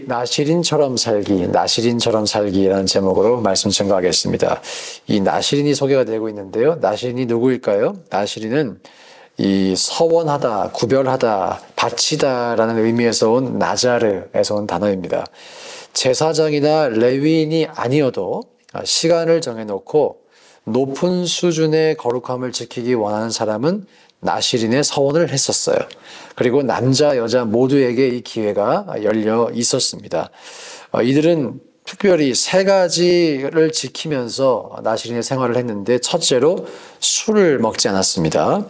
나시린처럼 살기, 나시린처럼 살기라는 제목으로 말씀 증거하겠습니다. 이 나시린이 소개가 되고 있는데요. 나시린이 누구일까요? 나시린은 이 서원하다, 구별하다, 바치다라는 의미에서 온 나자르에서 온 단어입니다. 제사장이나 레위인이 아니어도 시간을 정해놓고 높은 수준의 거룩함을 지키기 원하는 사람은 나시린의 서원을 했었어요. 그리고 남자, 여자 모두에게 이 기회가 열려 있었습니다. 이들은 특별히 세 가지를 지키면서 나시린의 생활을 했는데, 첫째로 술을 먹지 않았습니다.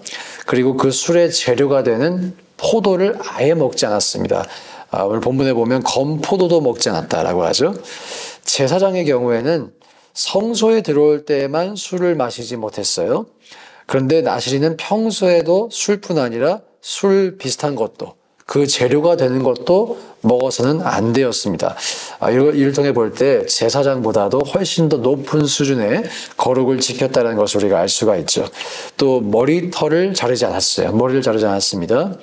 그리고 그 술의 재료가 되는 포도를 아예 먹지 않았습니다. 오늘 본문에 보면 건포도도 먹지 않았다라고 하죠. 제사장의 경우에는 성소에 들어올 때만 술을 마시지 못했어요. 그런데 나시린은 평소에도 술뿐 아니라 술 비슷한 것도, 그 재료가 되는 것도 먹어서는 안 되었습니다. 이를 통해 볼 때 제사장보다도 훨씬 더 높은 수준의 거룩을 지켰다는 것을 우리가 알 수가 있죠. 또 머리털을 자르지 않았어요. 머리를 자르지 않았습니다.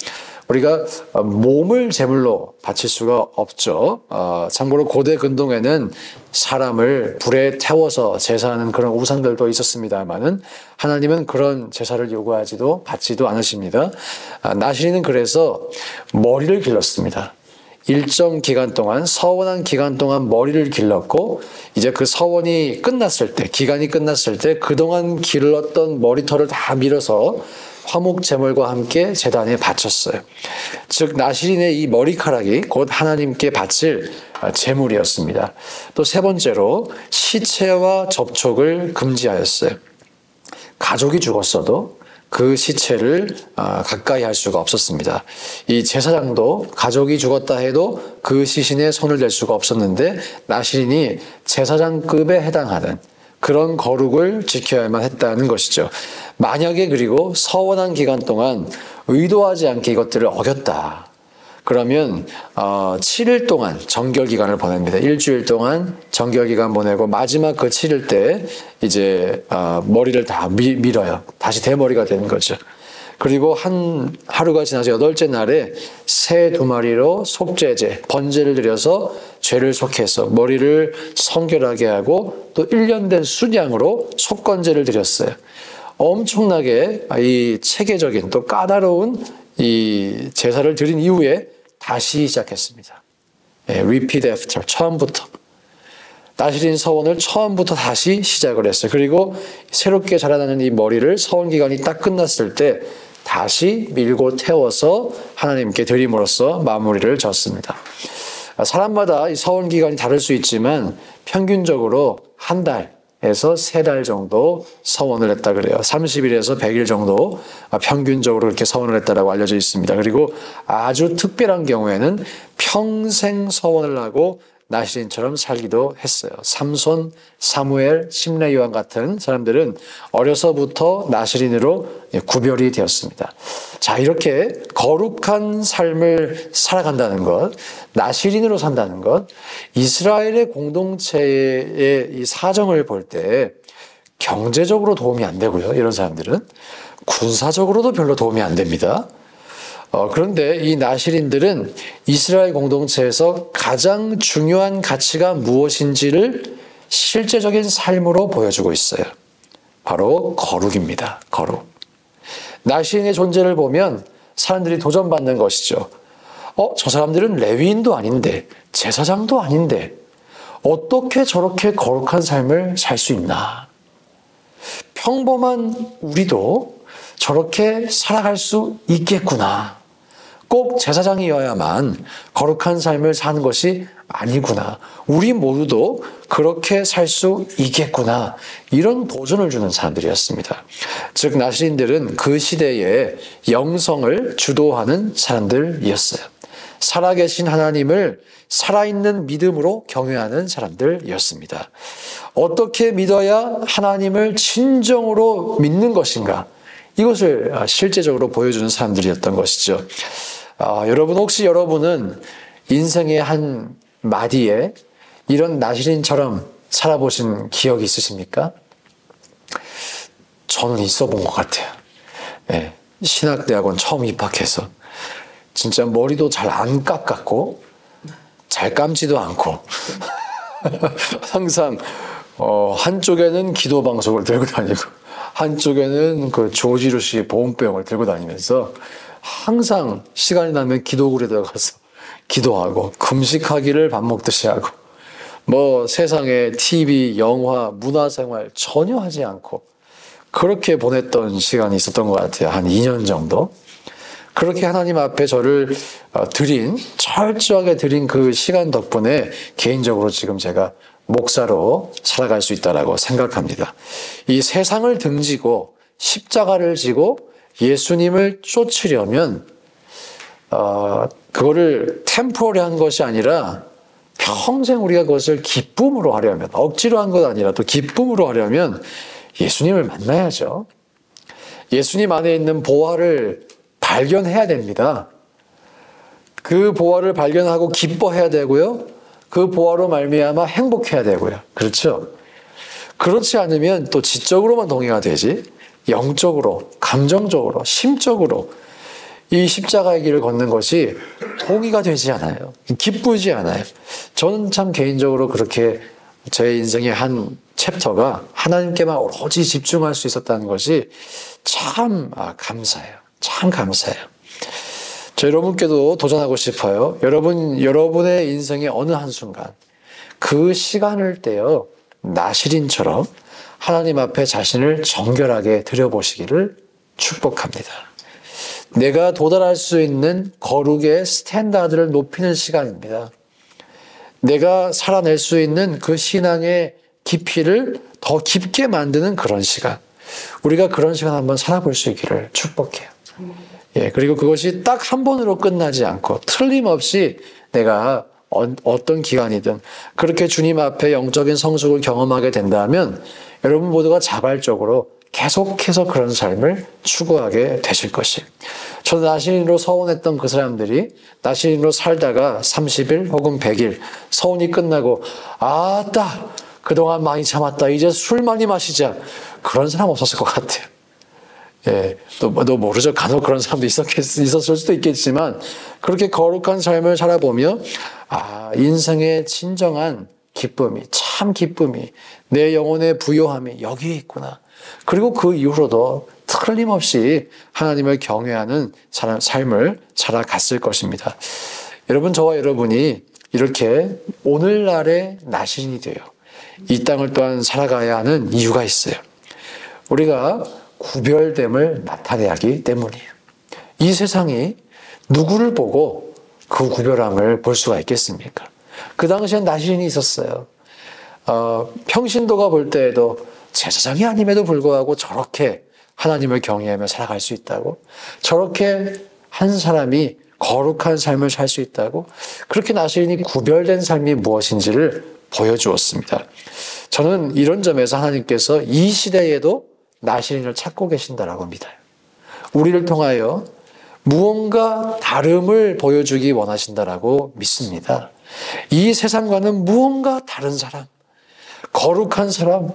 우리가 몸을 제물로 바칠 수가 없죠. 참고로 고대 근동에는 사람을 불에 태워서 제사하는 그런 우상들도 있었습니다만은 하나님은 그런 제사를 요구하지도 받지도 않으십니다. 나시린은 그래서 머리를 길렀습니다. 일정 기간 동안, 서원한 기간 동안 머리를 길렀고, 이제 그 서원이 끝났을 때, 기간이 끝났을 때 그동안 길렀던 머리털을 다 밀어서 화목 제물과 함께 제단에 바쳤어요. 즉 나시린의 이 머리카락이 곧 하나님께 바칠 제물이었습니다. 또 세 번째로 시체와 접촉을 금지하였어요. 가족이 죽었어도 그 시체를 가까이 할 수가 없었습니다. 이 제사장도 가족이 죽었다 해도 그 시신에 손을 댈 수가 없었는데, 나시린이 제사장급에 해당하는 그런 거룩을 지켜야만 했다는 것이죠. 만약에 그리고 서원한 기간 동안 의도하지 않게 이것들을 어겼다, 그러면 7일 동안 정결기간을 보냅니다. 일주일 동안 정결기간 보내고 마지막 그 7일 때 이제 머리를 다 밀어요. 다시 대머리가 되는 거죠. 그리고 하루가 지나서 8째 날에 새 2마리로 속죄제, 번제를 드려서 죄를 속해서 머리를 성결하게 하고, 또 1년 된 순양으로 속건제를 드렸어요. 엄청나게 이 체계적인 또 까다로운 이 제사를 드린 이후에 다시 시작했습니다. repeat after, 처음부터. 나시린 서원을 처음부터 다시 시작을 했어요. 그리고 새롭게 자라나는 이 머리를 서원 기간이 딱 끝났을 때 다시 밀고 태워서 하나님께 드림으로써 마무리를 졌습니다. 사람마다 이 서원 기간이 다를 수 있지만 평균적으로 한 달에서 3달 정도 서원을 했다 그래요. 30일에서 100일 정도 평균적으로 이렇게 서원을 했다라고 알려져 있습니다. 그리고 아주 특별한 경우에는 평생 서원을 하고 나시린처럼 살기도 했어요. 삼손, 사무엘, 심레 요한 같은 사람들은 어려서부터 나시린으로 구별이 되었습니다. 자, 이렇게 거룩한 삶을 살아간다는 것, 나시린으로 산다는 것, 이스라엘의 공동체의 이 사정을 볼 때 경제적으로 도움이 안 되고요. 이런 사람들은 군사적으로도 별로 도움이 안 됩니다. 그런데 이 나시린들은 이스라엘 공동체에서 가장 중요한 가치가 무엇인지를 실제적인 삶으로 보여주고 있어요. 바로 거룩입니다. 거룩. 나시린의 존재를 보면 사람들이 도전받는 것이죠. 저 사람들은 레위인도 아닌데, 제사장도 아닌데 어떻게 저렇게 거룩한 삶을 살 수 있나? 평범한 우리도 저렇게 살아갈 수 있겠구나. 꼭 제사장이어야만 거룩한 삶을 사는 것이 아니구나. 우리 모두도 그렇게 살 수 있겠구나. 이런 도전을 주는 사람들이었습니다. 즉 나시린들은 그 시대의 영성을 주도하는 사람들이었어요. 살아계신 하나님을 살아있는 믿음으로 경외하는 사람들이었습니다. 어떻게 믿어야 하나님을 진정으로 믿는 것인가? 이것을 실제적으로 보여주는 사람들이었던 것이죠. 여러분, 혹시 여러분은 인생의 한 마디에 이런 나시린처럼 살아보신 기억이 있으십니까? 저는 있어 본 것 같아요. 신학대학원 처음 입학해서 진짜 머리도 잘 안 깎았고 잘 감지도 않고 항상 한쪽에는 기도 방석을 들고 다니고 한쪽에는 그 조지루시 보온병을 들고 다니면서 항상 시간이 나면 기도굴에 들어가서 기도하고 금식하기를 밥 먹듯이 하고 뭐 세상에 TV, 영화, 문화생활 전혀 하지 않고 그렇게 보냈던 시간이 있었던 것 같아요. 한 2년 정도. 그렇게 하나님 앞에 저를 철저하게 드린 그 시간 덕분에 개인적으로 지금 제가 목사로 살아갈 수 있다고 생각합니다. 이 세상을 등지고 십자가를 지고 예수님을 쫓으려면 그거를 템포럴한 것이 아니라 평생 우리가 그것을 기쁨으로 하려면, 억지로 한 것 아니라 또 기쁨으로 하려면 예수님을 만나야죠. 예수님 안에 있는 보화를 발견해야 됩니다. 그 보화를 발견하고 기뻐해야 되고요. 그 보화로 말미암아 행복해야 되고요. 그렇죠? 그렇지 않으면 또 지적으로만 동의가 되지 영적으로, 감정적으로, 심적으로 이 십자가의 길을 걷는 것이 동의가 되지 않아요. 기쁘지 않아요. 저는 참 개인적으로 그렇게 제 인생의 한 챕터가 하나님께만 오로지 집중할 수 있었다는 것이 참 감사해요. 참 감사해요. 저 여러분께도 도전하고 싶어요. 여러분의 인생의 어느 한순간 그 시간을 떼어 나시린처럼 하나님 앞에 자신을 정결하게 드려보시기를 축복합니다. 내가 도달할 수 있는 거룩의 스탠다드를 높이는 시간입니다. 내가 살아낼 수 있는 그 신앙의 깊이를 더 깊게 만드는 그런 시간. 우리가 그런 시간 한번 살아볼 수 있기를 축복해요. 그리고 그것이 딱 한 번으로 끝나지 않고 틀림없이 내가 어떤 기간이든 그렇게 주님 앞에 영적인 성숙을 경험하게 된다면 여러분 모두가 자발적으로 계속해서 그런 삶을 추구하게 되실 것이에요. 저는 나시린으로 서원했던 그 사람들이 나시린으로 살다가 30일 혹은 100일 서원이 끝나고 아따 그동안 많이 참았다 이제 술 많이 마시자 그런 사람 없었을 것 같아요. 또 모르죠. 간혹 그런 사람도 있었을 수도 있겠지만 그렇게 거룩한 삶을 살아보며 인생의 진정한 기쁨이 참 기쁨이 내 영혼의 부요함이 여기에 있구나. 그리고 그 이후로도 틀림없이 하나님을 경외하는 삶을 살아갔을 것입니다. 여러분 저와 여러분이 이렇게 오늘날의 나시린이 돼요. 이 땅을 또한 살아가야 하는 이유가 있어요. 우리가 구별됨을 나타내야 하기 때문이에요. 이 세상이 누구를 보고 그 구별함을 볼 수가 있겠습니까? 그 당시엔 나시린이 있었어요. 평신도가 볼 때에도 제사장이 아님에도 불구하고 저렇게 하나님을 경외하며 살아갈 수 있다고, 저렇게 한 사람이 거룩한 삶을 살 수 있다고, 그렇게 나시린이 구별된 삶이 무엇인지를 보여주었습니다. 저는 이런 점에서 하나님께서 이 시대에도 나시린을 찾고 계신다라고 믿어요. 우리를 통하여 무언가 다름을 보여주기 원하신다라고 믿습니다. 이 세상과는 무언가 다른 사람, 거룩한 사람,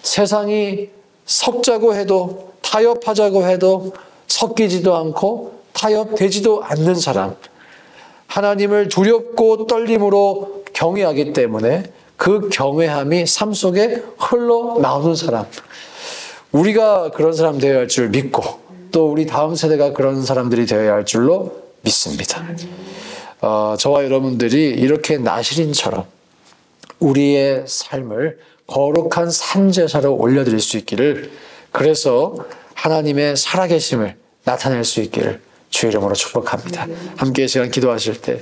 세상이 섞자고 해도 타협하자고 해도 섞이지도 않고 타협되지도 않는 사람, 하나님을 두렵고 떨림으로 경외하기 때문에 그 경외함이 삶 속에 흘러나오는 사람, 우리가 그런 사람 되어야 할 줄 믿고 또 우리 다음 세대가 그런 사람들이 되어야 할 줄로 믿습니다. 저와 여러분들이 이렇게 나시린처럼 우리의 삶을 거룩한 산제사로 올려드릴 수 있기를, 그래서 하나님의 살아계심을 나타낼 수 있기를 주의 이름으로 축복합니다. 함께 시간 기도하실 때